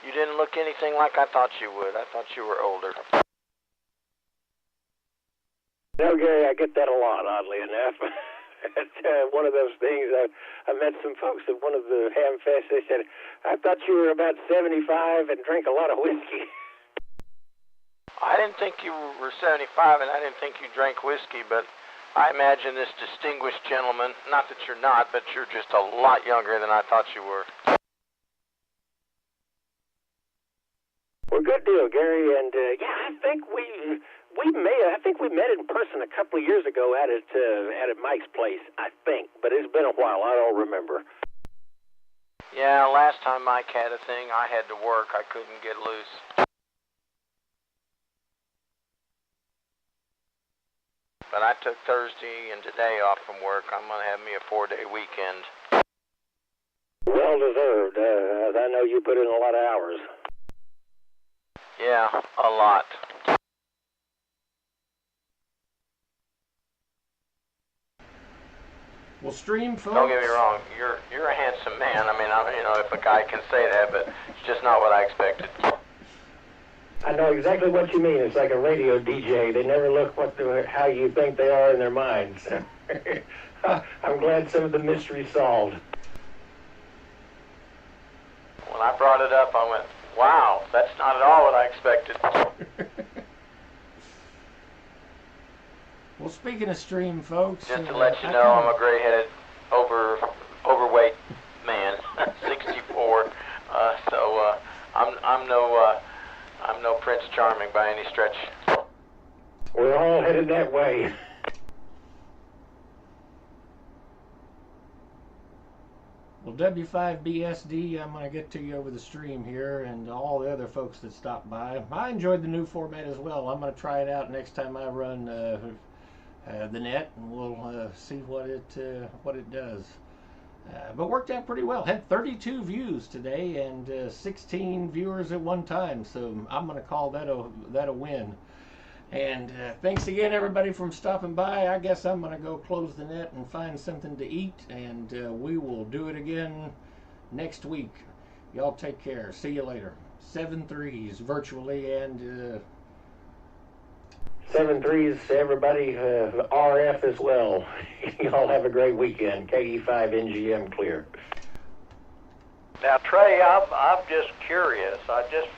You didn't look anything like I thought you would. I thought you were older. No, Gary, I get that a lot, oddly enough. It's one of those things. I met some folks at one of the ham fests. They said, I thought you were about 75 and drank a lot of whiskey. I didn't think you were 75, and I didn't think you drank whiskey, but I imagine this distinguished gentleman, not that you're not, but you're just a lot younger than I thought you were. Well, good deal, Gary. And yeah, I think I think we met in person a couple of years ago at Mike's place. I think, but it's been a while. I don't remember. Yeah, last time Mike had a thing, I had to work. I couldn't get loose. But I took Thursday and today off from work. I'm going to have me a 4-day weekend. Well deserved. I know you put in a lot of hours. Yeah, a lot. Well, stream, folks. Don't get me wrong. You're a handsome man. I mean, if a guy can say that, but it's just not what I expected. I know exactly what you mean. It's like a radio DJ. They never look how you think they are in their minds. I'm glad some of the mystery's solved. When I brought it up, I went, wow, that's not at all what I expected. Well, speaking of stream, folks... Just to let you know, I'm a gray-headed, overweight man, 64, so I'm no Prince Charming by any stretch. We're all headed that way. Well, W5BSD, I'm going to get to you over the stream here, and all the other folks that stopped by. I enjoyed the new format as well. I'm going to try it out next time I run the net, and we'll see what it does. But worked out pretty well. Had 32 views today and 16 viewers at one time, so I'm going to call that a win. And thanks again, everybody, from stopping by. I guess I'm going to go close the net and find something to eat, and we will do it again next week. Y'all take care. See you later. 7-3s virtually, and 7-3s to everybody, RF as well. Y'all have a great weekend. KE5NGM clear. Now, Trey, I'm just curious. I just